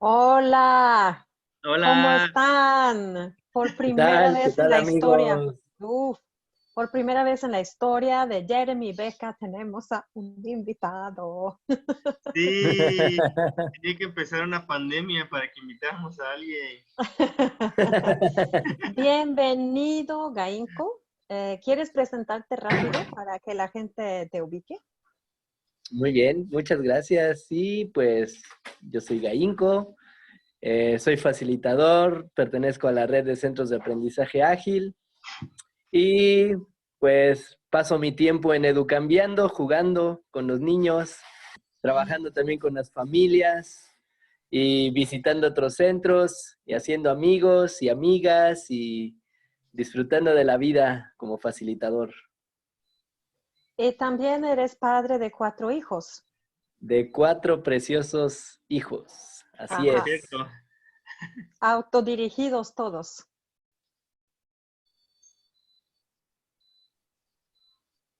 Hola, ¿cómo Hola, están? Por ¿Qué primera tal? ¿Qué vez en tal, la historia, amigos? uf, por primera vez en la historia de Jeremy y Becca tenemos a un invitado. sí, tenía que empezar una pandemia para que invitáramos a alguien. Bienvenido, Gainco. ¿Quieres presentarte rápido para que la gente te ubique? Muy bien, muchas gracias. Sí, pues yo soy Gainco, soy facilitador, pertenezco a la red de centros de aprendizaje ágil y pues paso mi tiempo en Educambiando, jugando con los niños, trabajando también con las familias y visitando otros centros y haciendo amigos y amigas y disfrutando de la vida como facilitador. Y también eres padre de 4 hijos. De 4 preciosos hijos. Así Por Ajá, es. cierto. autodirigidos todos.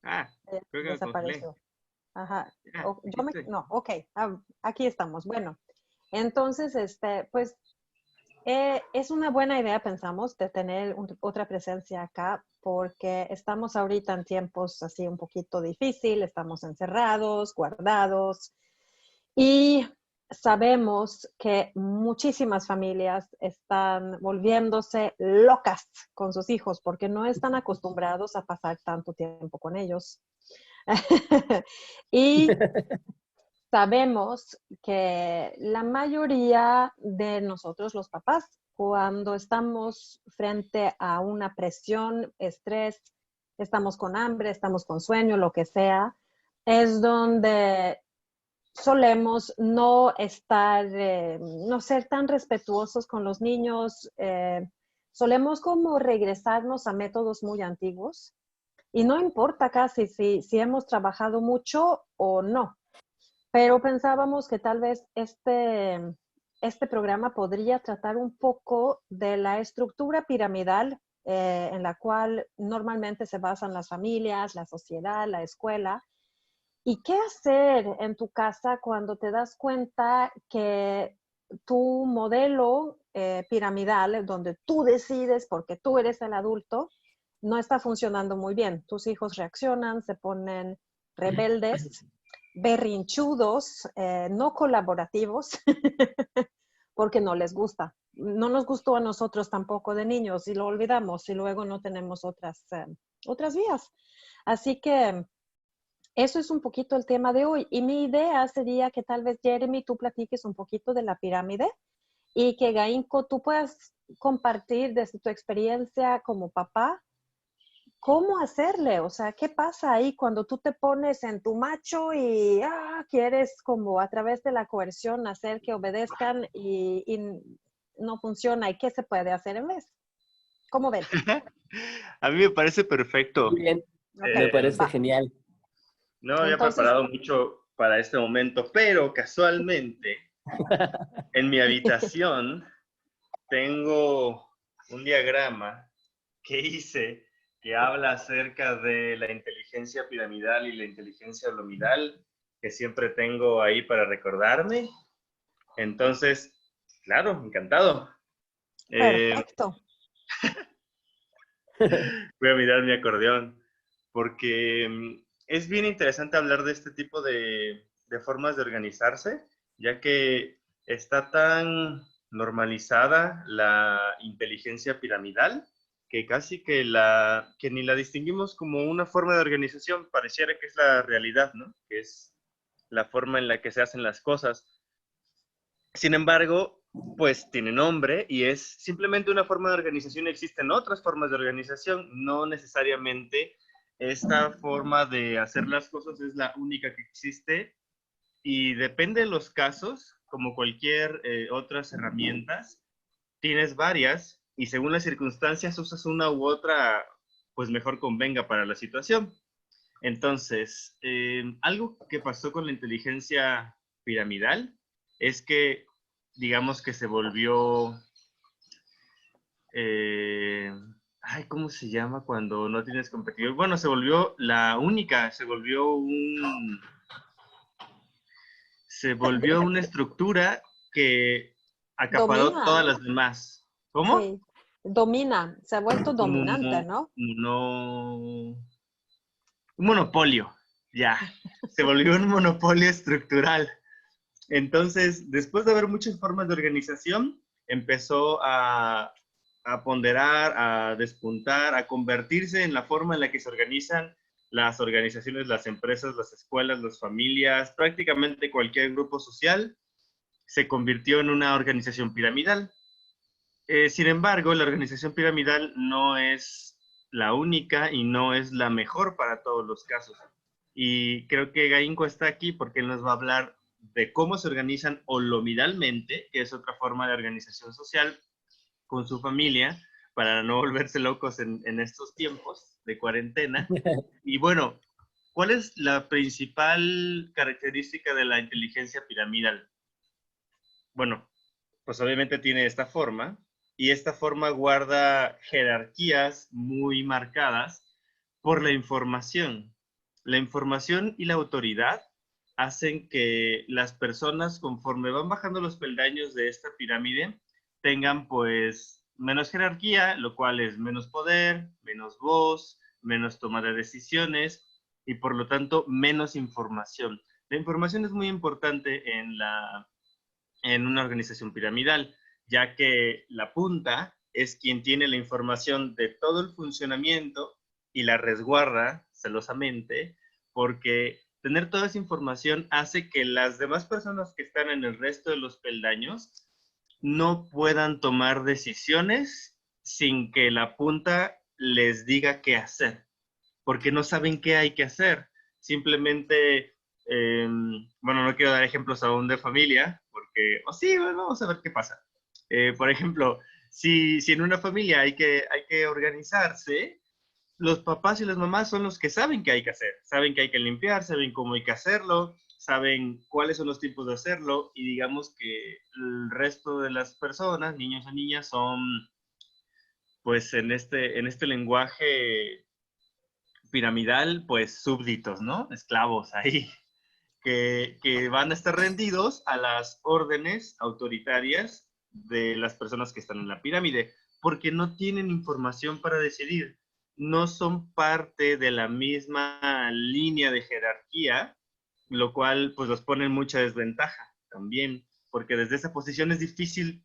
Creo que me congelé. Desapareció. Ajá. Aquí estoy. No, ok, aquí estamos. Bueno, entonces, pues es una buena idea, pensamos, de tener otra presencia acá, porque estamos ahorita en tiempos así un poquito difícil, estamos encerrados, guardados, y sabemos que muchísimas familias están volviéndose locas con sus hijos porque no están acostumbrados a pasar tanto tiempo con ellos. Y sabemos que la mayoría de nosotros, los papás, cuando estamos frente a una presión, estrés, estamos con hambre, estamos con sueño, lo que sea, es donde solemos no estar, no ser tan respetuosos con los niños, solemos como regresarnos a métodos muy antiguos y no importa casi si hemos trabajado mucho o no, pero pensábamos que tal vez este programa podría tratar un poco de la estructura piramidal en la cual normalmente se basan las familias, la sociedad, la escuela. ¿Y qué hacer en tu casa cuando te das cuenta que tu modelo piramidal, donde tú decides porque tú eres el adulto, no está funcionando muy bien? Tus hijos reaccionan, se ponen rebeldes, berrinchudos, no colaborativos, porque no les gusta. No nos gustó a nosotros tampoco de niños y lo olvidamos y luego no tenemos otras vías. Así que eso es un poquito el tema de hoy. Y mi idea sería que tal vez, Jeremy, tú platiques un poquito de la pirámide y que, Gainco, tú puedas compartir desde tu experiencia como papá cómo hacerle. O sea, ¿qué pasa ahí cuando tú te pones en tu macho y quieres como a través de la coerción hacer que obedezcan y no funciona? ¿Y qué se puede hacer en vez? ¿Cómo ven? A mí me parece perfecto. Muy bien, Ok, me parece va. genial. No había Entonces, preparado mucho para este momento, pero casualmente en mi habitación tengo un diagrama que hice que habla acerca de la inteligencia piramidal y la inteligencia holomidal que siempre tengo ahí para recordarme. Entonces, claro, encantado. Eh, perfecto. Voy a mirar mi acordeón porque es bien interesante hablar de este tipo de formas de organizarse, ya que está tan normalizada la inteligencia piramidal que casi que ni la distinguimos como una forma de organización, pareciera que es la realidad, ¿no? Que es la forma en la que se hacen las cosas. Sin embargo, pues tiene nombre y es simplemente una forma de organización. Existen otras formas de organización, no necesariamente esta forma de hacer las cosas es la única que existe y depende de los casos, como cualquier otras herramientas, tienes varias y según las circunstancias usas una u otra, pues mejor convenga para la situación. Entonces, algo que pasó con la inteligencia piramidal es que, digamos que se volvió, eh, ay, ¿cómo se llama cuando no tienes competidor? Bueno, se volvió la única, se volvió una estructura que acaparó todas Domina, las demás. ¿Cómo? sí, domina, se ha vuelto dominante, Mo- ¿no? no, un monopolio, ya. Se volvió un monopolio estructural. Entonces, después de haber muchas formas de organización, empezó a ponderar, a despuntar, a convertirse en la forma en la que se organizan las organizaciones, las empresas, las escuelas, las familias, prácticamente cualquier grupo social se convirtió en una organización piramidal. Sin embargo, la organización piramidal no es la única y no es la mejor para todos los casos. Y creo que Gainco está aquí porque él nos va a hablar de cómo se organizan holomidalmente, que es otra forma de organización social, con su familia, para no volverse locos en estos tiempos de cuarentena. Y bueno, ¿cuál es la principal característica de la inteligencia piramidal? Bueno, pues obviamente tiene esta forma y esta forma guarda jerarquías muy marcadas por la información. La información y la autoridad hacen que las personas, conforme van bajando los peldaños de esta pirámide, tengan pues menos jerarquía, lo cual es menos poder, menos voz, menos toma de decisiones y por lo tanto menos información. La información es muy importante en una organización piramidal, ya que la punta es quien tiene la información de todo el funcionamiento y la resguarda celosamente, porque tener toda esa información hace que las demás personas que están en el resto de los peldaños no puedan tomar decisiones sin que la punta les diga qué hacer, porque no saben qué hay que hacer. Simplemente, bueno, no quiero dar ejemplos aún de familia, porque, o sí, bueno, vamos a ver qué pasa. Por ejemplo, si en una familia hay que organizarse, los papás y las mamás son los que saben qué hay que hacer, saben que hay que limpiar, saben cómo hay que hacerlo, saben cuáles son los tipos de hacerlo y digamos que el resto de las personas, niños o niñas, son pues en este lenguaje piramidal, pues súbditos, ¿no? Esclavos ahí, que van a estar rendidos a las órdenes autoritarias de las personas que están en la pirámide, porque no tienen información para decidir, no son parte de la misma línea de jerarquía, lo cual pues los pone en mucha desventaja también, porque desde esa posición es difícil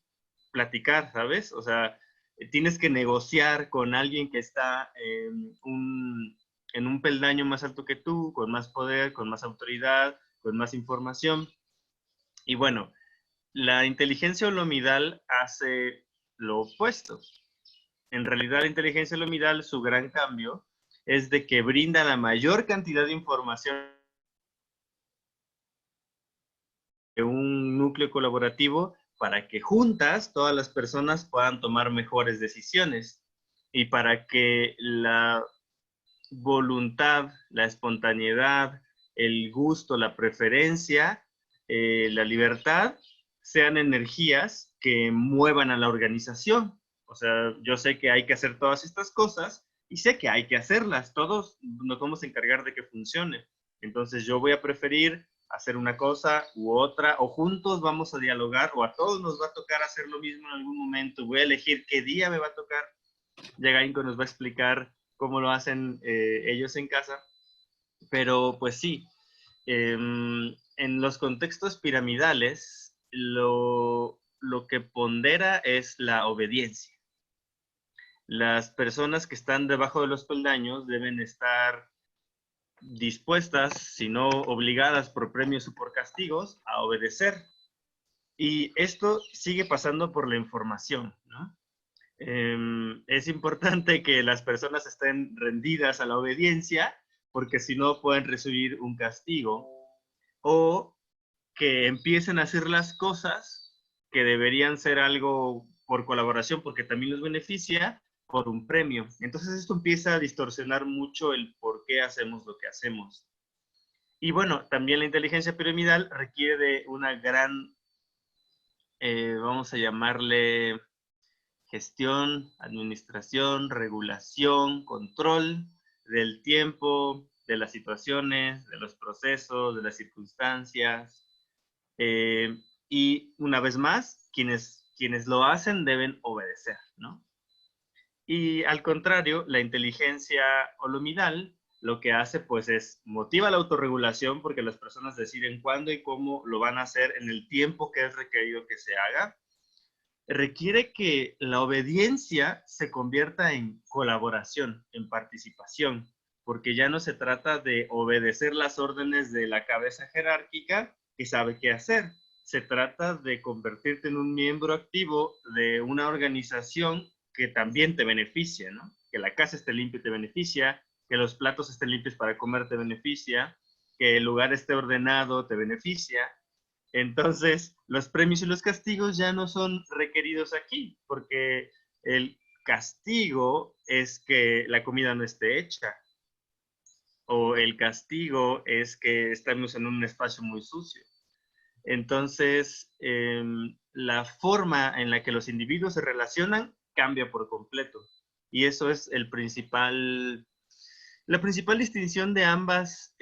platicar, ¿sabes? O sea, tienes que negociar con alguien que está en un peldaño más alto que tú, con más poder, con más autoridad, con más información. Y bueno, la inteligencia holomidal hace lo opuesto. En realidad, la inteligencia holomidal, su gran cambio es de que brinda la mayor cantidad de información de un núcleo colaborativo para que juntas todas las personas puedan tomar mejores decisiones y para que la voluntad, la espontaneidad, el gusto, la preferencia, la libertad, sean energías que muevan a la organización. O sea, yo sé que hay que hacer todas estas cosas y sé que hay que hacerlas. Todos nos vamos a encargar de que funcione. Entonces yo voy a preferir hacer una cosa u otra, o juntos vamos a dialogar, o a todos nos va a tocar hacer lo mismo en algún momento. Voy a elegir qué día me va a tocar. Yagainko nos va a explicar cómo lo hacen ellos en casa. Pero pues sí, en los contextos piramidales, lo que pondera es la obediencia. Las personas que están debajo de los peldaños deben estar dispuestas, si no obligadas por premios o por castigos, a obedecer. Y esto sigue pasando por la información, ¿no? Es importante que las personas estén rendidas a la obediencia, porque si no pueden recibir un castigo, o que empiecen a hacer las cosas que deberían ser algo por colaboración, porque también les beneficia, por un premio. Entonces esto empieza a distorsionar mucho el por qué hacemos lo que hacemos. Y bueno, también la inteligencia piramidal requiere de una gran, vamos a llamarle gestión, administración, regulación, control del tiempo, de las situaciones, de los procesos, de las circunstancias. y una vez más, quienes lo hacen deben obedecer, ¿no? Y al contrario, la inteligencia holomidal lo que hace pues es motiva la autorregulación porque las personas deciden cuándo y cómo lo van a hacer en el tiempo que es requerido que se haga. Requiere que la obediencia se convierta en colaboración, en participación, porque ya no se trata de obedecer las órdenes de la cabeza jerárquica que sabe qué hacer. Se trata de convertirte en un miembro activo de una organización que también te beneficia, ¿no? Que la casa esté limpia te beneficia, que los platos estén limpios para comer te beneficia, que el lugar esté ordenado te beneficia. Entonces, los premios y los castigos ya no son requeridos aquí, porque el castigo es que la comida no esté hecha, o el castigo es que estamos en un espacio muy sucio. Entonces, la forma en la que los individuos se relacionan cambia por completo. Y eso es la principal distinción de ambas,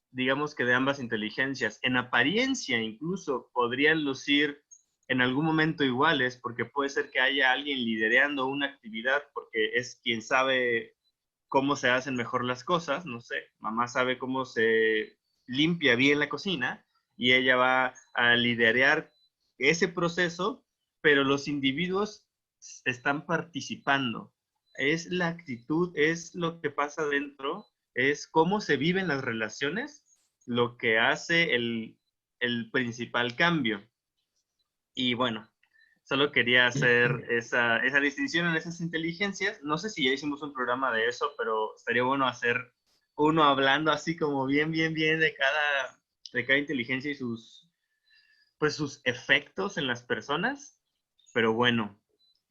digamos que de ambas inteligencias. En apariencia incluso podrían lucir en algún momento iguales, porque puede ser que haya alguien liderando una actividad porque es quien sabe cómo se hacen mejor las cosas, no sé, mamá sabe cómo se limpia bien la cocina y ella va a liderar ese proceso, pero los individuos están participando. Es la actitud, es lo que pasa dentro, es cómo se viven las relaciones, lo que hace el principal cambio. Y bueno, solo quería hacer esa distinción en esas inteligencias. No sé si ya hicimos un programa de eso, pero estaría bueno hacer uno hablando así como bien de cada inteligencia y pues sus efectos en las personas. Pero bueno,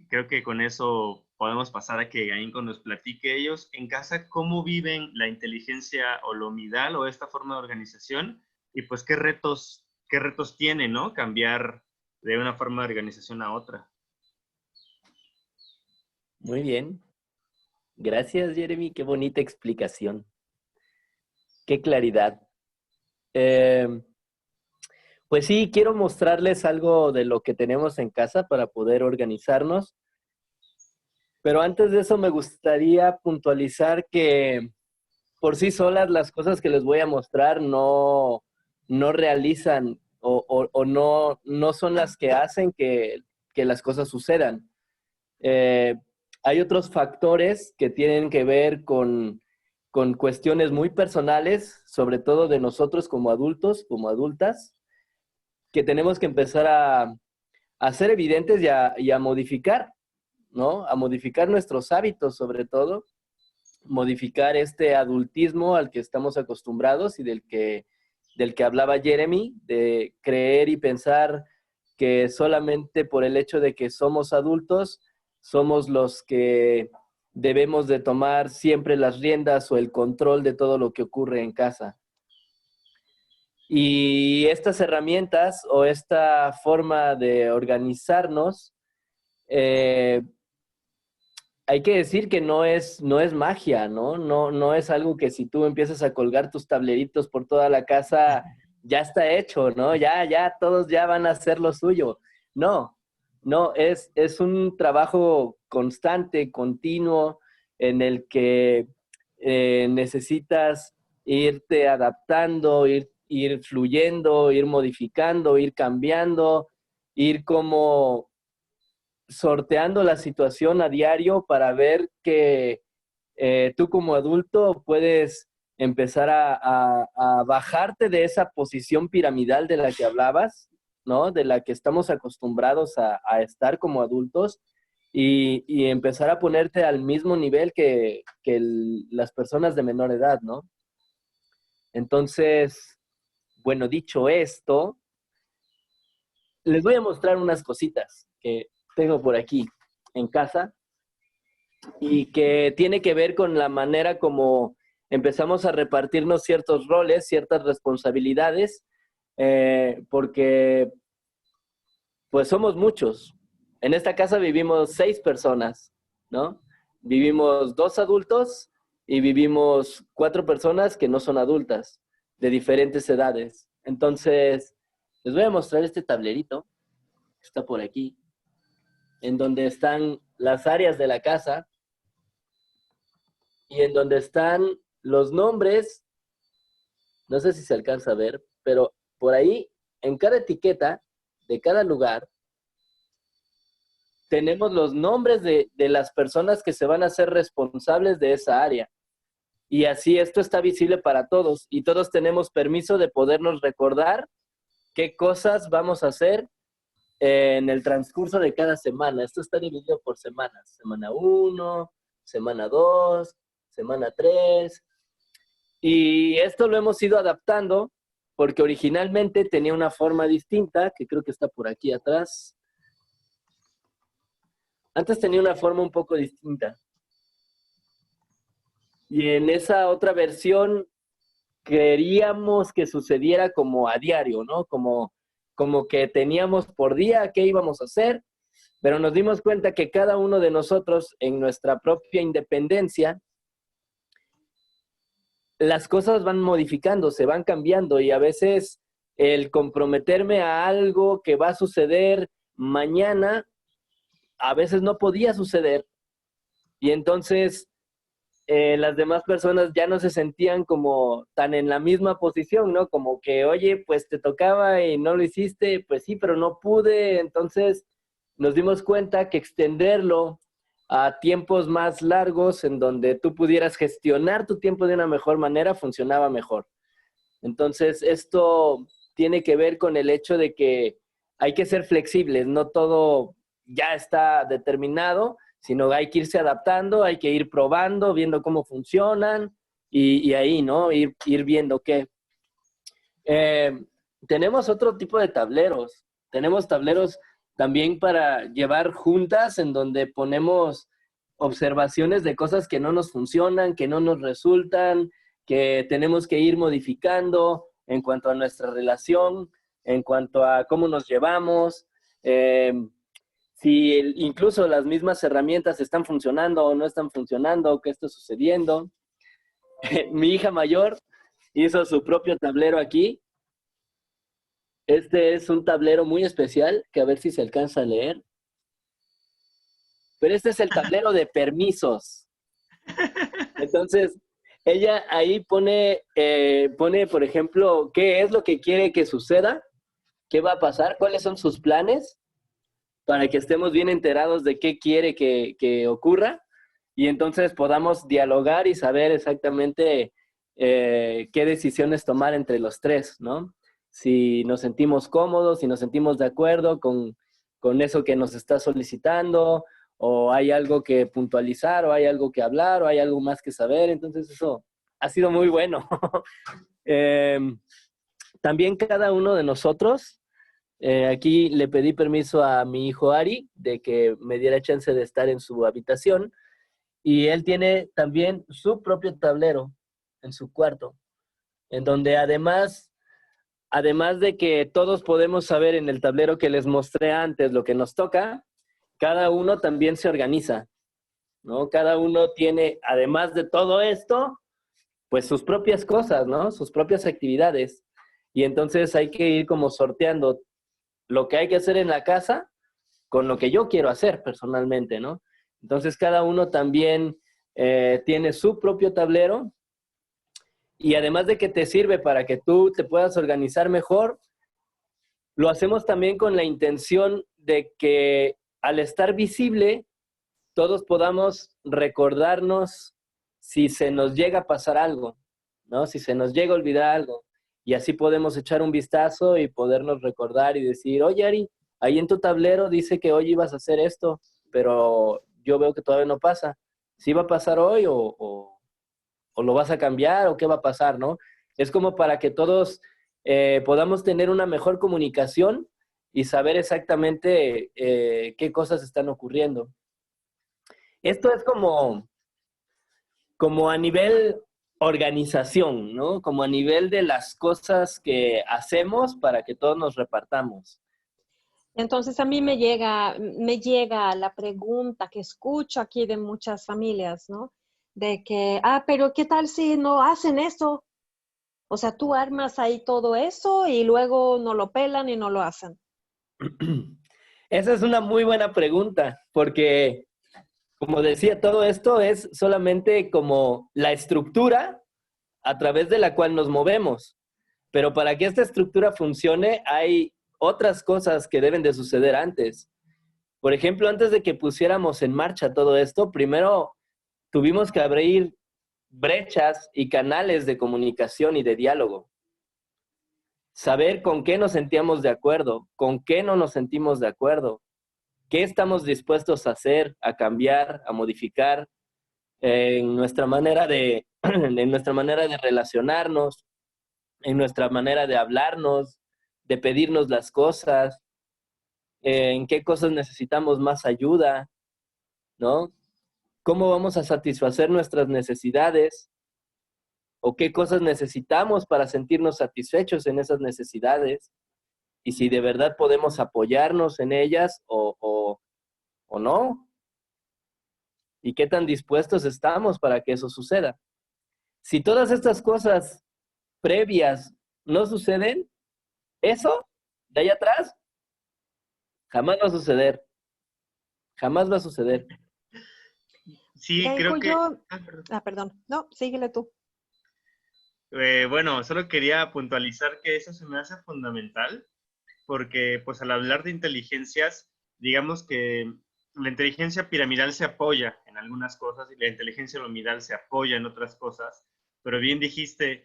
creo que con eso podemos pasar a que Gainco nos platique ellos en casa cómo viven la inteligencia holomidal o esta forma de organización y pues qué retos tiene, ¿no? Cambiar de una forma de organización a otra. Muy bien. Gracias, Jeremy. Qué bonita explicación. Qué claridad. Pues sí, quiero mostrarles algo de lo que tenemos en casa para poder organizarnos. Pero antes de eso me gustaría puntualizar que por sí solas las cosas que les voy a mostrar no realizan o no son las que hacen que las cosas sucedan. Eh, Hay otros factores que tienen que ver con cuestiones muy personales, sobre todo de nosotros como adultos, como adultas, que tenemos que empezar a ser evidentes y a modificar, ¿no? A modificar nuestros hábitos, sobre todo, modificar este adultismo al que estamos acostumbrados y del que hablaba Jeremy, de creer y pensar que solamente por el hecho de que somos adultos, somos los que debemos de tomar siempre las riendas o el control de todo lo que ocurre en casa. Y estas herramientas o esta forma de organizarnos, hay que decir que no es magia, ¿no? No es algo que si tú empiezas a colgar tus tableritos por toda la casa, ya está hecho, ¿no? Ya todos ya van a hacer lo suyo. No, es un trabajo constante, continuo, en el que necesitas irte adaptando, ir fluyendo, ir modificando, ir cambiando, ir como sorteando la situación a diario para ver que tú como adulto puedes empezar a bajarte de esa posición piramidal de la que hablabas, ¿no? De la que estamos acostumbrados a estar como adultos y empezar a ponerte al mismo nivel que las personas de menor edad, ¿no? Entonces, bueno, dicho esto, les voy a mostrar unas cositas que tengo por aquí en casa y que tiene que ver con la manera como empezamos a repartirnos ciertos roles, ciertas responsabilidades, porque pues somos muchos. En esta casa vivimos 6 personas, ¿no? Vivimos 2 adultos y vivimos 4 personas que no son adultas, de diferentes edades. Entonces, Les voy a mostrar este tablerito que está por aquí, en donde están las áreas de la casa y en donde están los nombres. No sé si se alcanza a ver, pero por ahí, en cada etiqueta de cada lugar, tenemos los nombres de las personas que se van a ser responsables de esa área. Y así esto está visible para todos y todos tenemos permiso de podernos recordar qué cosas vamos a hacer en el transcurso de cada semana. Esto está dividido por semanas. Semana 1, semana 2, semana 3. Y esto lo hemos ido adaptando porque originalmente tenía una forma distinta, que creo que está por aquí atrás. Antes tenía una forma un poco distinta. Y en esa otra versión queríamos que sucediera como a diario, ¿no? Como que teníamos por día qué íbamos a hacer, pero nos dimos cuenta que cada uno de nosotros en nuestra propia independencia, las cosas van modificándose, van cambiando y a veces el comprometerme a algo que va a suceder mañana, a veces no podía suceder y entonces las demás personas ya no se sentían como tan en la misma posición, ¿no? Como que, oye, pues te tocaba y no lo hiciste, pues sí, pero no pude. Entonces nos dimos cuenta que extenderlo a tiempos más largos en donde tú pudieras gestionar tu tiempo de una mejor manera funcionaba mejor. Entonces esto tiene que ver con el hecho de que hay que ser flexibles, no todo ya está determinado, sino hay que irse adaptando, hay que ir probando, viendo cómo funcionan y ahí, ¿no? Ir viendo qué. Tenemos otro tipo de tableros. Tenemos tableros también para llevar juntas en donde ponemos observaciones de cosas que no nos funcionan, que no nos resultan, que tenemos que ir modificando en cuanto a nuestra relación, en cuanto a cómo nos llevamos. Si incluso las mismas herramientas están funcionando o no están funcionando, qué está sucediendo. Mi hija mayor hizo su propio tablero aquí. Este es un tablero muy especial, que a ver si se alcanza a leer. Pero este es el tablero de permisos. Entonces, ella ahí pone, por ejemplo, qué es lo que quiere que suceda, qué va a pasar, cuáles son sus planes, para que estemos bien enterados de qué quiere que ocurra y entonces podamos dialogar y saber exactamente qué decisiones tomar entre los tres, ¿no? Si nos sentimos cómodos, si nos sentimos de acuerdo con eso que nos está solicitando, o hay algo que puntualizar, o hay algo que hablar, o hay algo más que saber. Entonces eso ha sido muy bueno. También cada uno de nosotros, aquí le pedí permiso a mi hijo Ari de que me diera chance de estar en su habitación y él tiene también su propio tablero en su cuarto, en donde además de que todos podemos saber en el tablero que les mostré antes lo que nos toca, cada uno también se organiza, ¿no? Cada uno tiene, además de todo esto, pues sus propias cosas, ¿no? Sus propias actividades. Y entonces hay que ir como sorteando lo que hay que hacer en la casa con lo que yo quiero hacer personalmente, ¿no? Entonces cada uno también tiene su propio tablero y además de que te sirve para que tú te puedas organizar mejor, lo hacemos también con la intención de que al estar visible, todos podamos recordarnos si se nos llega a pasar algo, ¿no? Si se nos llega a olvidar algo. Y así podemos echar un vistazo y podernos recordar y decir, oye, Ari, ahí en tu tablero dice que hoy ibas a hacer esto, pero yo veo que todavía no pasa. ¿Sí va a pasar hoy o lo vas a cambiar o qué va a pasar, ¿no? Es como para que todos podamos tener una mejor comunicación y saber exactamente qué cosas están ocurriendo. Esto es como a nivel organización, ¿no? Como a nivel de las cosas que hacemos para que todos nos repartamos. Entonces a mí me llega la pregunta que escucho aquí de muchas familias, ¿no? De que, pero ¿qué tal si no hacen eso? O sea, tú armas ahí todo eso y luego no lo pelan y no lo hacen. Esa es una muy buena pregunta, porque, como decía, todo esto es solamente como la estructura a través de la cual nos movemos. Pero para que esta estructura funcione, hay otras cosas que deben de suceder antes. Por ejemplo, antes de que pusiéramos en marcha todo esto, primero tuvimos que abrir brechas y canales de comunicación y de diálogo. Saber con qué nos sentíamos de acuerdo, con qué no nos sentimos de acuerdo, qué estamos dispuestos a hacer, a cambiar, a modificar en nuestra manera en nuestra manera de relacionarnos, en nuestra manera de hablarnos, de pedirnos las cosas, en qué cosas necesitamos más ayuda, ¿no? ¿Cómo vamos a satisfacer nuestras necesidades? ¿O qué cosas necesitamos para sentirnos satisfechos en esas necesidades? Y si de verdad podemos apoyarnos en ellas o no. ¿Y qué tan dispuestos estamos para que eso suceda? Si todas estas cosas previas no suceden, eso de ahí atrás jamás va a suceder. Jamás va a suceder. Sí, Gaico, creo que... yo... Perdón. Perdón. No, síguele tú. Bueno, solo quería puntualizar que eso se me hace fundamental porque pues al hablar de inteligencias, digamos que la inteligencia piramidal se apoya en algunas cosas y la inteligencia piramidal se apoya en otras cosas, pero bien dijiste,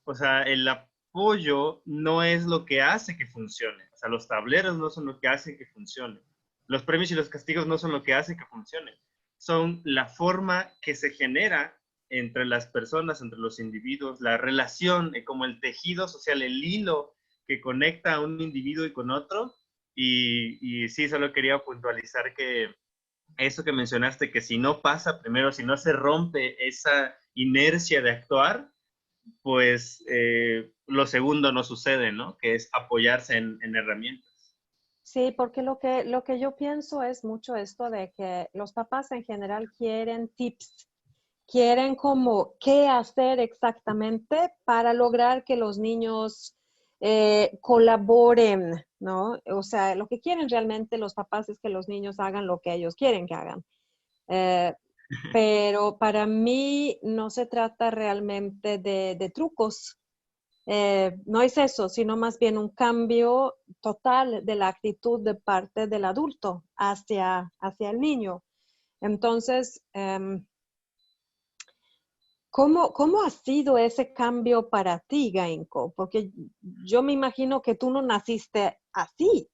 o sea, el apoyo no es lo que hace que funcione, o sea, los tableros no son lo que hace que funcione, los premios y los castigos no son lo que hace que funcione, son la forma que se genera entre las personas, entre los individuos, la relación, como el tejido social, el hilo que conecta a un individuo y con otro. Y sí, solo quería puntualizar que eso que mencionaste, que si no pasa primero, si no se rompe esa inercia de actuar, pues lo segundo no sucede, ¿no? Que es apoyarse en herramientas. Sí, porque lo que yo pienso es mucho esto de que los papás en general quieren tips, quieren como qué hacer exactamente para lograr que los niños colaboren, ¿no? O sea, lo que quieren realmente los papás es que los niños hagan lo que ellos quieren que hagan. Eh, pero para mí no se trata realmente de trucos. No es eso, sino más bien un cambio total de la actitud de parte del adulto hacia el niño. Entonces, ¿cómo ha sido ese cambio para ti, Gainko? Porque yo me imagino que tú no naciste así.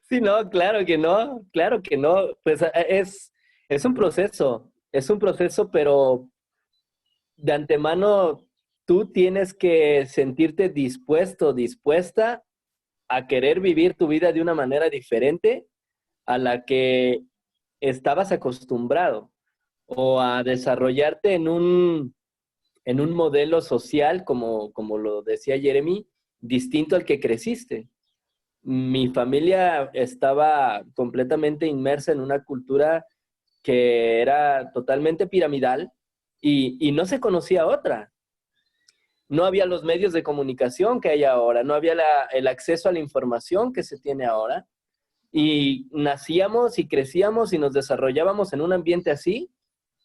Sí, no, claro que no, claro que no. Pues es un proceso, pero de antemano tú tienes que sentirte dispuesto, dispuesta a querer vivir tu vida de una manera diferente a la que estabas acostumbrado o a desarrollarte en un modelo social, como lo decía Jeremy, distinto al que creciste. Mi familia estaba completamente inmersa en una cultura que era totalmente piramidal y no se conocía otra. No había los medios de comunicación que hay ahora, no había el acceso a la información que se tiene ahora. Y nacíamos y crecíamos y nos desarrollábamos en un ambiente así,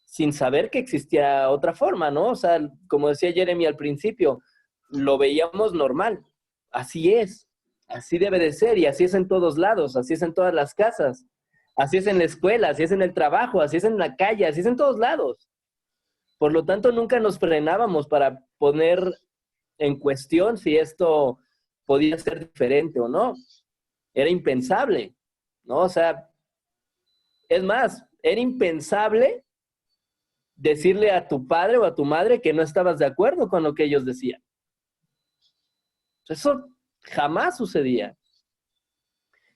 sin saber que existía otra forma, ¿no? O sea, como decía Jeremy al principio, lo veíamos normal. Así es, así debe de ser y así es en todos lados, así es en todas las casas, así es en la escuela, así es en el trabajo, así es en la calle, así es en todos lados. Por lo tanto, nunca nos frenábamos para poner en cuestión si esto podía ser diferente o no. Era impensable, ¿no? O sea, es más, era impensable decirle a tu padre o a tu madre que no estabas de acuerdo con lo que ellos decían. Eso jamás sucedía.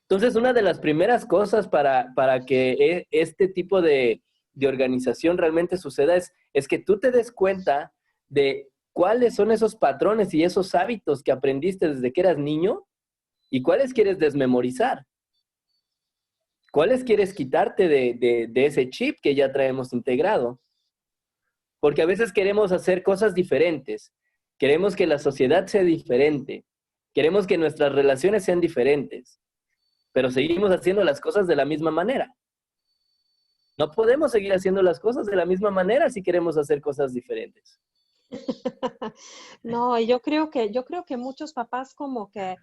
Entonces, una de las primeras cosas para que este tipo de organización realmente suceda es que tú te des cuenta de cuáles son esos patrones y esos hábitos que aprendiste desde que eras niño y cuáles quieres desmemorizar. ¿Cuáles quieres quitarte de ese chip que ya traemos integrado? porque a veces queremos hacer cosas diferentes, queremos que la sociedad sea diferente, queremos que nuestras relaciones sean diferentes, pero seguimos haciendo las cosas de la misma manera. No podemos seguir haciendo las cosas de la misma manera si queremos hacer cosas diferentes. No, y yo creo que muchos papás como que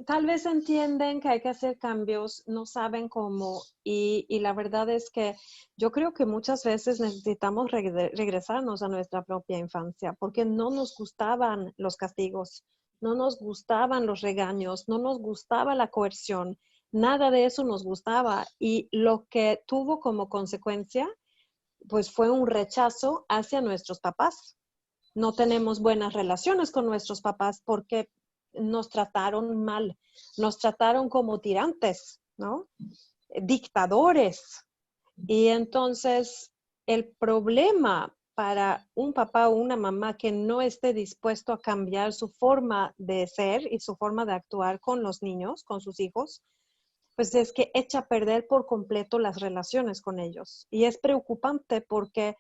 tal vez entienden que hay que hacer cambios, no saben cómo, y la verdad es que yo creo que muchas veces necesitamos regresarnos a nuestra propia infancia, porque no nos gustaban los castigos, no nos gustaban los regaños, no nos gustaba la coerción, nada de eso nos gustaba, y lo que tuvo como consecuencia, pues fue un rechazo hacia nuestros papás. No tenemos buenas relaciones con nuestros papás porque nos trataron mal, nos trataron como tirantes, ¿no? Dictadores. Y entonces el problema para un papá o una mamá que no esté dispuesto a cambiar su forma de ser y su forma de actuar con los niños, con sus hijos, pues es que echa a perder por completo las relaciones con ellos. Y es preocupante porque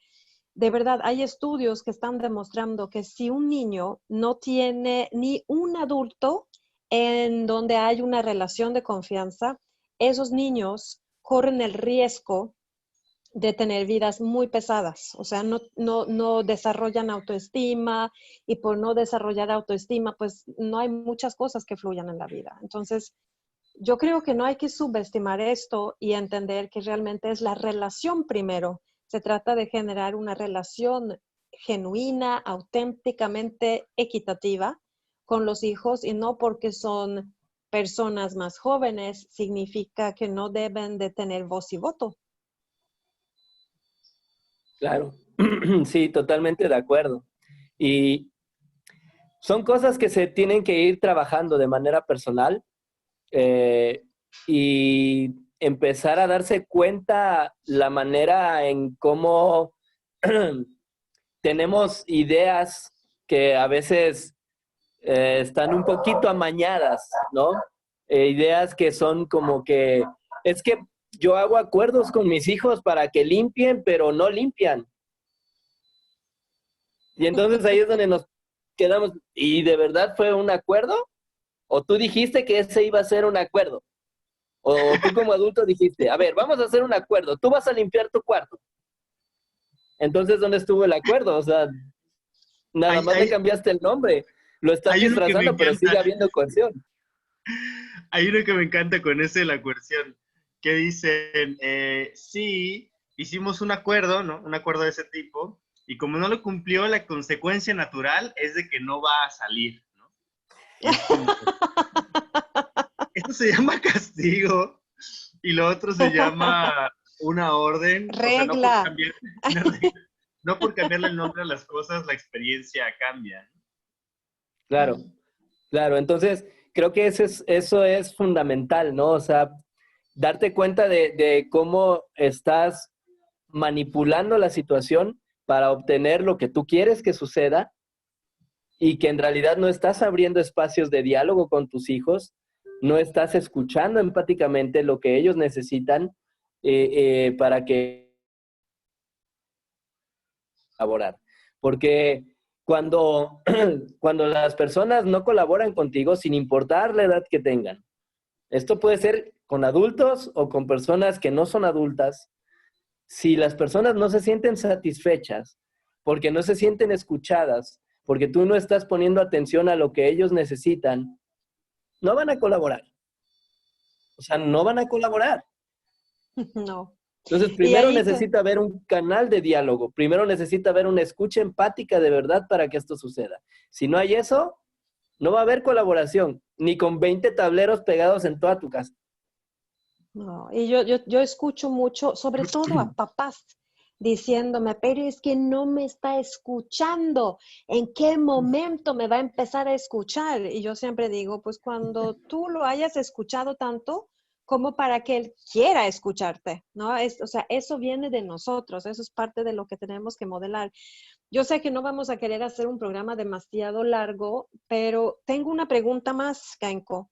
de verdad, hay estudios que están demostrando que si un niño no tiene ni un adulto en donde hay una relación de confianza, esos niños corren el riesgo de tener vidas muy pesadas. O sea, no desarrollan autoestima y por no desarrollar autoestima, pues no hay muchas cosas que fluyan en la vida. Entonces, yo creo que no hay que subestimar esto y entender que realmente es la relación primero. Se trata de generar una relación genuina, auténticamente equitativa con los hijos y no porque son personas más jóvenes significa que no deben de tener voz y voto. Claro, sí, totalmente de acuerdo. Y son cosas que se tienen que ir trabajando de manera personal eh, y empezar a darse cuenta la manera en cómo tenemos ideas que a veces están un poquito amañadas, ¿no? Ideas que son como que, es que yo hago acuerdos con mis hijos para que limpien, pero no limpian. Y entonces ahí es donde nos quedamos. ¿Y de verdad fue un acuerdo? ¿O tú dijiste que ese iba a ser un acuerdo? ¿O tú como adulto dijiste, a ver, vamos a hacer un acuerdo, tú vas a limpiar tu cuarto? Entonces, ¿dónde estuvo el acuerdo? O sea, nada Hay, más le hay, cambiaste el nombre. Lo estás hay uno que me disfrazando, pero encanta, sigue habiendo coerción. hay uno que me encanta con ese de la coerción, que dicen, sí, hicimos un acuerdo, ¿no? Un acuerdo de ese tipo, y como no lo cumplió, la consecuencia natural es de que no va a salir, ¿no? Y es como, esto se llama castigo y lo otro se llama una orden, o sea, no por Regla. cambiar, una regla, no por cambiarle el nombre a las cosas, la experiencia cambia. Claro, claro. Entonces, creo que eso es fundamental, ¿no? O sea, darte cuenta de cómo estás manipulando la situación para obtener lo que tú quieres que suceda y que en realidad no estás abriendo espacios de diálogo con tus hijos, no estás escuchando empáticamente lo que ellos necesitan para que colaborar. Porque cuando, cuando las personas no colaboran contigo, sin importar la edad que tengan, esto puede ser con adultos o con personas que no son adultas, si las personas no se sienten satisfechas, porque no se sienten escuchadas, porque tú no estás poniendo atención a lo que ellos necesitan, no van a colaborar. O sea, no van a colaborar. No. Entonces, Y primero ahí que, necesita haber un canal de diálogo, primero necesita haber una escucha empática de verdad para que esto suceda. Si no hay eso, no va a haber colaboración, ni con 20 tableros pegados en toda tu casa. no, y yo escucho mucho, sobre todo a papás, diciéndome, pero es que no me está escuchando. ¿En qué momento me va a empezar a escuchar? Y yo siempre digo, pues cuando tú lo hayas escuchado tanto como para que él quiera escucharte, ¿no? O sea, eso viene de nosotros, eso es parte de lo que tenemos que modelar. Yo sé que no vamos a querer hacer un programa demasiado largo, pero tengo una pregunta más, Kainko.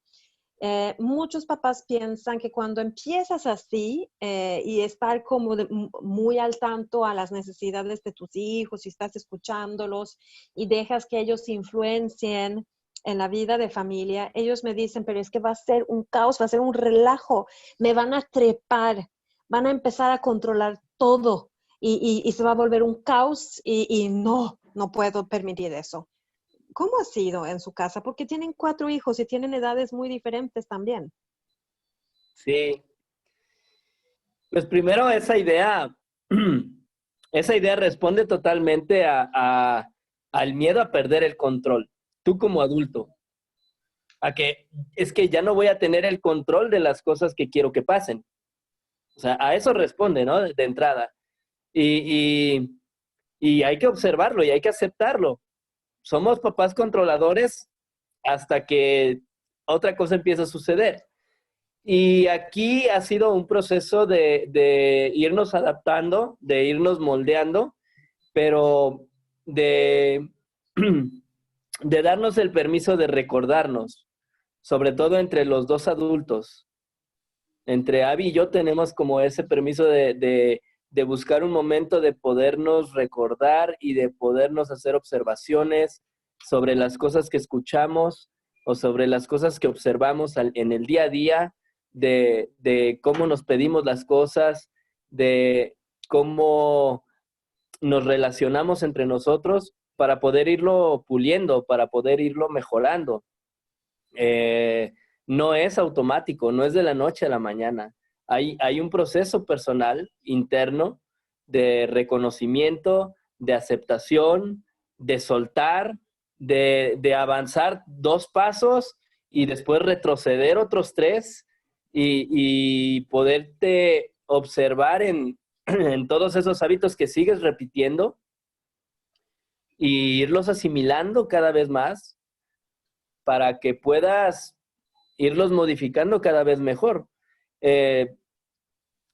Muchos papás piensan que cuando empiezas así y estar como muy al tanto a las necesidades de tus hijos y estás escuchándolos y dejas que ellos influencien en la vida de familia, ellos me dicen, pero es que va a ser un caos, va a ser un relajo, me van a trepar, van a empezar a controlar todo y se va a volver un caos y no puedo permitir eso. ¿Cómo ha sido en su casa? Porque tienen 4 hijos y tienen edades muy diferentes también. Sí, pues primero esa idea responde totalmente al miedo a perder el control. Tú como adulto, a que es que ya no voy a tener el control de las cosas que quiero que pasen. O sea, a eso responde, ¿no? De entrada. Y, y hay que observarlo y hay que aceptarlo. Somos papás controladores hasta que otra cosa empieza a suceder. Y aquí ha sido un proceso de irnos adaptando, de irnos moldeando, pero de, de darnos el permiso de recordarnos, sobre todo entre los dos adultos. Entre Abby y yo tenemos como ese permiso de buscar un momento de podernos recordar y de podernos hacer observaciones sobre las cosas que escuchamos o sobre las cosas que observamos en el día a día, de cómo nos pedimos las cosas, de cómo nos relacionamos entre nosotros para poder irlo puliendo, para poder irlo mejorando. No es automático, no es de la noche a la mañana. Hay un proceso personal interno de reconocimiento, de aceptación, de soltar, de avanzar 2 pasos y después retroceder otros 3 y poderte observar en todos esos hábitos que sigues repitiendo y irlos asimilando cada vez más para que puedas irlos modificando cada vez mejor.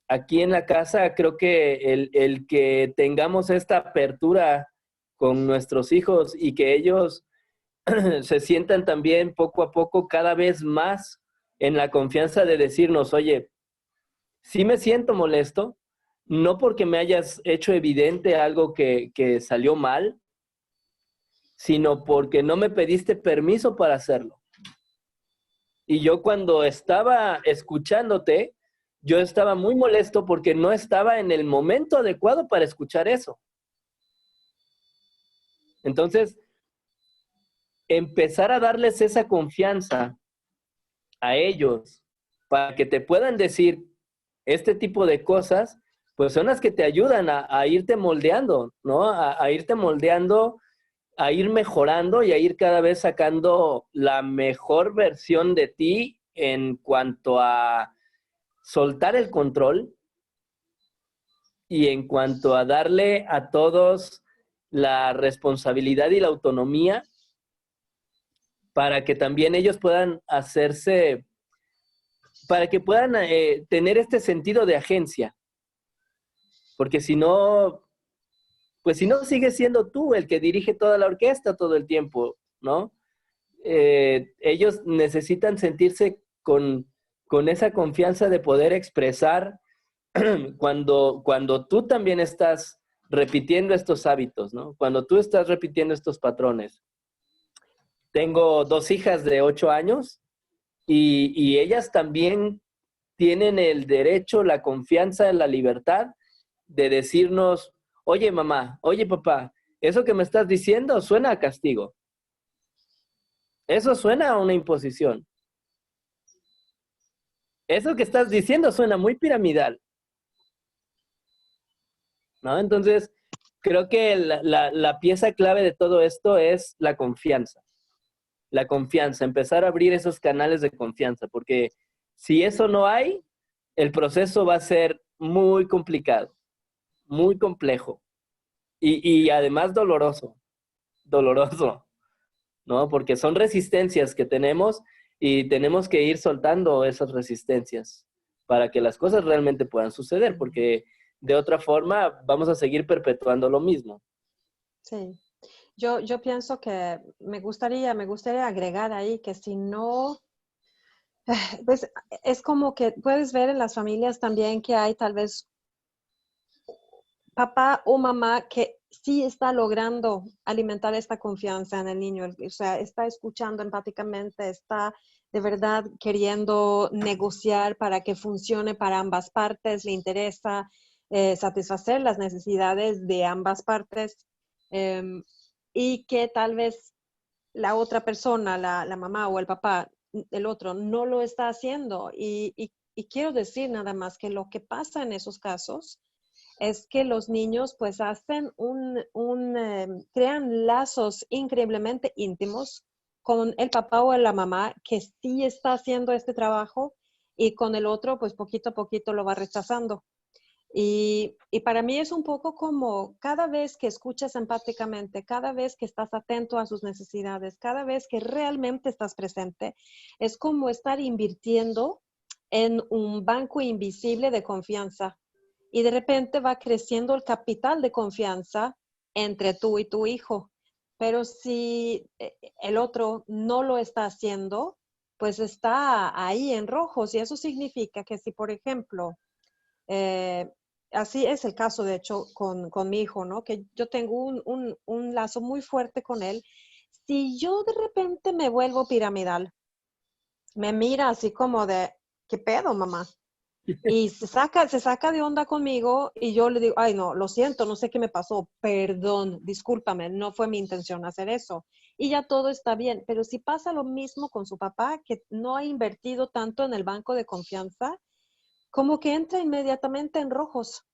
Aquí en la casa creo que el que tengamos esta apertura con nuestros hijos y que ellos se sientan también poco a poco cada vez más en la confianza de decirnos, oye, sí me siento molesto, no porque me hayas hecho evidente algo que salió mal, sino porque no me pediste permiso para hacerlo. Y yo cuando estaba escuchándote, yo estaba muy molesto porque no estaba en el momento adecuado para escuchar eso. Entonces, empezar a darles esa confianza a ellos para que te puedan decir este tipo de cosas, pues son las que te ayudan a irte moldeando, ¿no? A irte moldeando, a ir mejorando y a ir cada vez sacando la mejor versión de ti en cuanto a soltar el control y en cuanto a darle a todos la responsabilidad y la autonomía para que también ellos puedan hacerse, para que puedan tener este sentido de agencia. Porque si no, pues si no, sigues siendo tú el que dirige toda la orquesta todo el tiempo, ¿no? Ellos necesitan sentirse con esa confianza de poder expresar cuando tú también estás repitiendo estos hábitos, ¿no? Cuando tú estás repitiendo estos patrones. Tengo 2 hijas de 8 años y ellas también tienen el derecho, la confianza, la libertad de decirnos, oye mamá, oye papá, eso que me estás diciendo suena a castigo. Eso suena a una imposición. Eso que estás diciendo suena muy piramidal, ¿no? Entonces, creo que la pieza clave de todo esto es la confianza. La confianza, empezar a abrir esos canales de confianza, porque si eso no hay, el proceso va a ser muy complicado, muy complejo y además doloroso, ¿no? Porque son resistencias que tenemos y tenemos que ir soltando esas resistencias para que las cosas realmente puedan suceder, porque de otra forma vamos a seguir perpetuando lo mismo. Sí. Yo pienso que me gustaría agregar ahí que si no Pues es como que puedes ver en las familias también que hay tal vez papá o mamá que sí está logrando alimentar esta confianza en el niño, o sea, está escuchando empáticamente, está de verdad queriendo negociar para que funcione para ambas partes, le interesa satisfacer las necesidades de ambas partes, eh, y que tal vez la otra persona, la mamá o el papá, el otro, no lo está haciendo. Y quiero decir nada más que lo que pasa en esos casos es que los niños pues hacen crean lazos increíblemente íntimos con el papá o la mamá que sí está haciendo este trabajo y con el otro pues poquito a poquito lo va rechazando. Y para mí es un poco como cada vez que escuchas empáticamente, cada vez que estás atento a sus necesidades, cada vez que realmente estás presente, es como estar invirtiendo en un banco invisible de confianza. Y de repente va creciendo el capital de confianza entre tú y tu hijo. Pero si el otro no lo está haciendo, pues está ahí en rojos. Y eso significa que si, por ejemplo, eh, así es el caso, de hecho, con mi hijo, ¿no? Que yo tengo un lazo muy fuerte con él. Si yo de repente me vuelvo piramidal, me mira así como de, ¿qué pedo, mamá? Y se saca de onda conmigo y yo le digo, ay, no, lo siento, no sé qué me pasó, perdón, discúlpame, no fue mi intención hacer eso. Y ya todo está bien, pero si pasa lo mismo con su papá, que no ha invertido tanto en el banco de confianza, como que entra inmediatamente en rojos.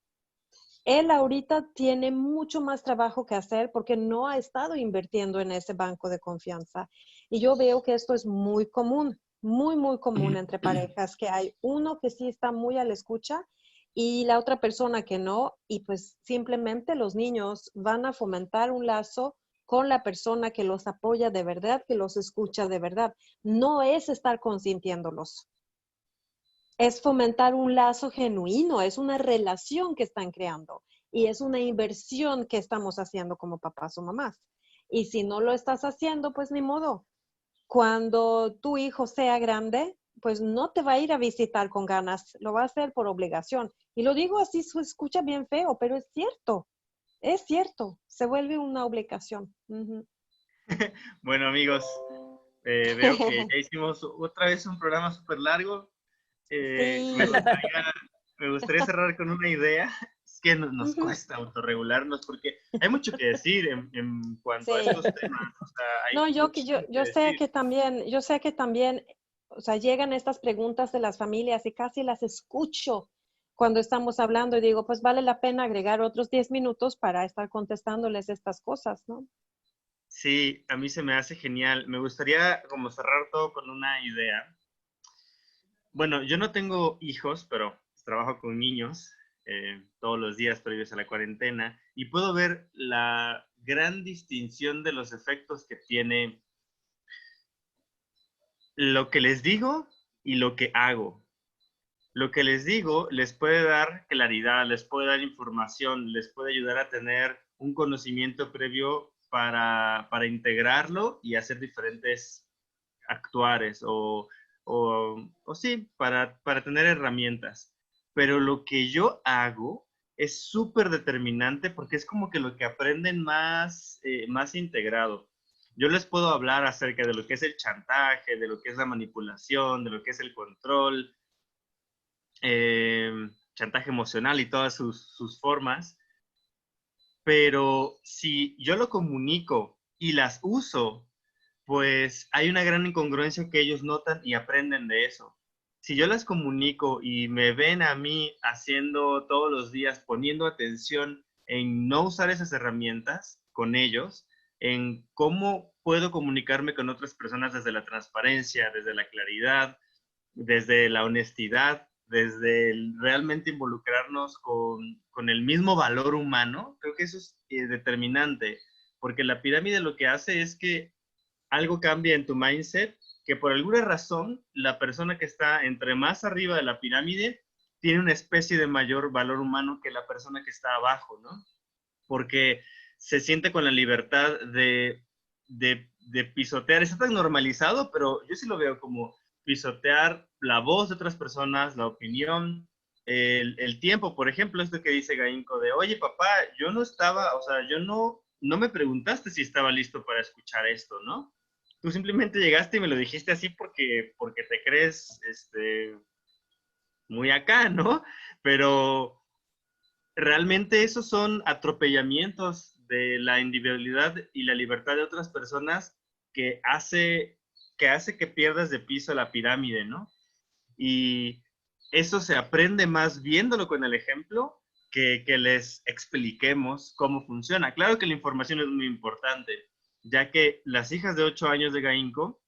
Él ahorita tiene mucho más trabajo que hacer porque no ha estado invirtiendo en ese banco de confianza. Y yo veo que esto es muy común, muy, muy común entre parejas, que hay uno que sí está muy a la escucha y la otra persona que no, y pues simplemente los niños van a fomentar un lazo con la persona que los apoya de verdad, que los escucha de verdad. No es estar consintiéndolos, es fomentar un lazo genuino, es una relación que están creando y es una inversión que estamos haciendo como papás o mamás. Y si no lo estás haciendo, pues ni modo. Cuando tu hijo sea grande, pues no te va a ir a visitar con ganas, lo va a hacer por obligación. Y lo digo así, se escucha bien feo, pero es cierto, se vuelve una obligación. Uh-huh. Bueno, amigos, veo que ya hicimos otra vez un programa súper largo. Eh, me Sí. gustaría, me gustaría cerrar con una idea. Es que nos Uh-huh. cuesta autorregularnos porque hay mucho que decir en cuanto a Sí. estos temas. O sea, hay No, muchísimo que yo sé decir. que también, yo sé que también, o sea, llegan estas preguntas de las familias y casi las escucho cuando estamos hablando y digo, pues vale la pena agregar otros 10 minutos para estar contestándoles estas cosas, ¿no? Sí, a mí se me hace genial. Me gustaría como cerrar todo con una idea. Bueno, yo no tengo hijos, pero trabajo con niños todos los días previos a la cuarentena y puedo ver la gran distinción de los efectos que tiene lo que les digo y lo que hago. Lo que les digo les puede dar claridad, les puede dar información, les puede ayudar a tener un conocimiento previo para integrarlo y hacer diferentes actuares o sí, para tener herramientas. Pero lo que yo hago es súper determinante porque es como que lo que aprenden más integrado. Yo les puedo hablar acerca de lo que es el chantaje, de lo que es la manipulación, de lo que es el control, chantaje emocional y todas sus formas, pero si yo lo comunico y las uso, pues hay una gran incongruencia que ellos notan y aprenden de eso. Si yo las comunico y me ven a mí haciendo todos los días, poniendo atención en no usar esas herramientas con ellos, en cómo puedo comunicarme con otras personas desde la transparencia, desde la claridad, desde la honestidad, desde realmente involucrarnos con el mismo valor humano, creo que eso es determinante, porque la pirámide lo que hace es que algo cambia en tu mindset, que por alguna razón la persona que está entre más arriba de la pirámide tiene una especie de mayor valor humano que la persona que está abajo, ¿no? Porque se siente con la libertad de pisotear. Está tan normalizado, pero yo sí lo veo como pisotear la voz de otras personas, la opinión, el tiempo. Por ejemplo, esto que dice Gainco de, oye papá, yo no estaba, o sea, yo no me preguntaste si estaba listo para escuchar esto, ¿no? Tú simplemente llegaste y me lo dijiste así porque te crees muy acá, ¿no? Pero realmente esos son atropellamientos de la individualidad y la libertad de otras personas que hace que pierdas de piso la pirámide, ¿no? Y eso se aprende más viéndolo con el ejemplo que les expliquemos cómo funciona. Claro que la información es muy importante, ya que las hijas de 8 años de Gainco,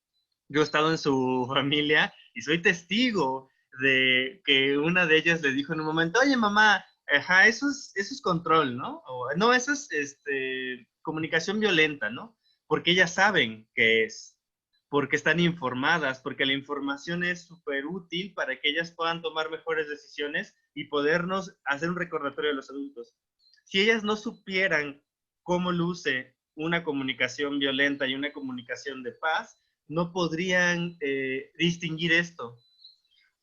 yo he estado en su familia y soy testigo de que una de ellas le dijo en un momento, oye mamá, ajá, eso es control, ¿no? O, no, eso es comunicación violenta, ¿no? Porque ellas saben qué es, porque están informadas, porque la información es súper útil para que ellas puedan tomar mejores decisiones y podernos hacer un recordatorio a los adultos. Si ellas no supieran cómo luce una comunicación violenta y una comunicación de paz, no podrían distinguir esto.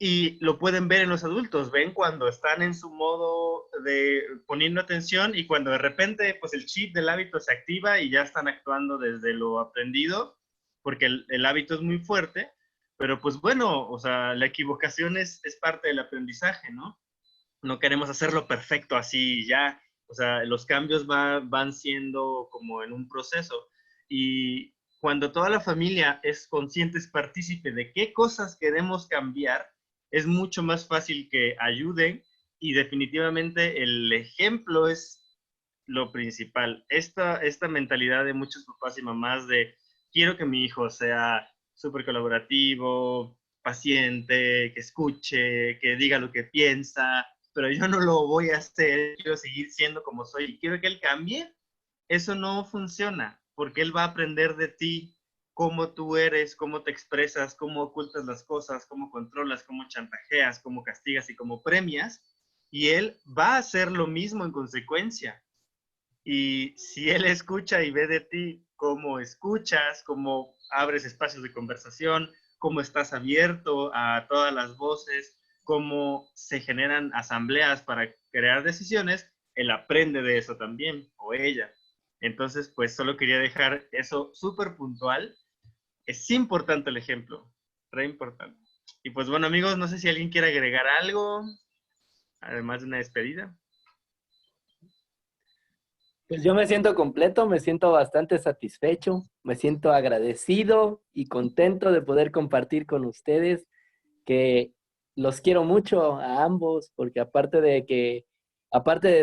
Y lo pueden ver en los adultos, ven cuando están en su modo de poniendo atención y cuando de repente pues el chip del hábito se activa y ya están actuando desde lo aprendido, porque el hábito es muy fuerte, pero pues bueno, o sea, la equivocación es parte del aprendizaje, ¿no? No queremos hacerlo perfecto así ya, o sea, los cambios van siendo como en un proceso. Y cuando toda la familia es consciente, es partícipe de qué cosas queremos cambiar, es mucho más fácil que ayuden y definitivamente el ejemplo es lo principal. Esta mentalidad de muchos papás y mamás de quiero que mi hijo sea súper colaborativo, paciente, que escuche, que diga lo que piensa, pero yo no lo voy a hacer, quiero seguir siendo como soy y quiero que él cambie, eso no funciona, porque él va a aprender de ti cómo tú eres, cómo te expresas, cómo ocultas las cosas, cómo controlas, cómo chantajeas, cómo castigas y cómo premias, y él va a hacer lo mismo en consecuencia. Y si él escucha y ve de ti cómo escuchas, cómo abres espacios de conversación, cómo estás abierto a todas las voces, cómo se generan asambleas para crear decisiones, él aprende de eso también, o ella. Entonces, pues solo quería dejar eso súper puntual. Es importante el ejemplo, re importante. Y pues bueno, amigos, no sé si alguien quiere agregar algo, además de una despedida. Pues yo me siento completo, me siento bastante satisfecho, me siento agradecido y contento de poder compartir con ustedes, que los quiero mucho a ambos, porque aparte de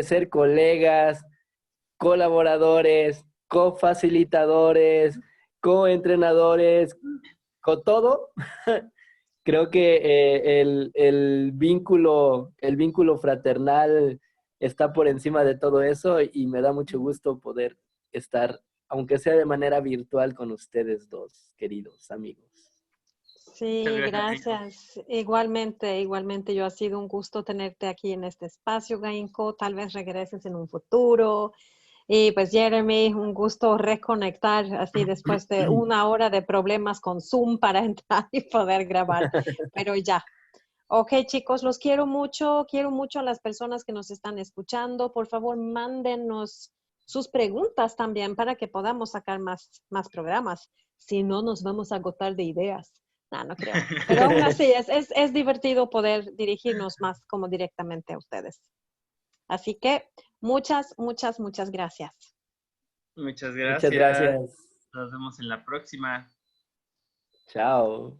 ser colegas, colaboradores, cofacilitadores, coentrenadores, con todo, creo que el vínculo fraternal está por encima de todo eso y me da mucho gusto poder estar, aunque sea de manera virtual, con ustedes dos, queridos amigos. Muchas Sí, gracias, Rico. gracias. Igualmente, igualmente, yo ha sido un gusto tenerte aquí en este espacio, Gainco. Tal vez regreses en un futuro. Y pues, Jeremy, un gusto reconectar así después de una hora de problemas con Zoom para entrar y poder grabar. Pero ya. Ok, chicos, los quiero mucho a las personas que nos están escuchando. Por favor, mándenos sus preguntas también para que podamos sacar más programas. Si no, nos vamos a agotar de ideas. No, no creo. Pero aún así, es divertido poder dirigirnos más como directamente a ustedes. Así que muchas gracias. Muchas Muchas gracias. gracias. Nos vemos en la próxima. Chao.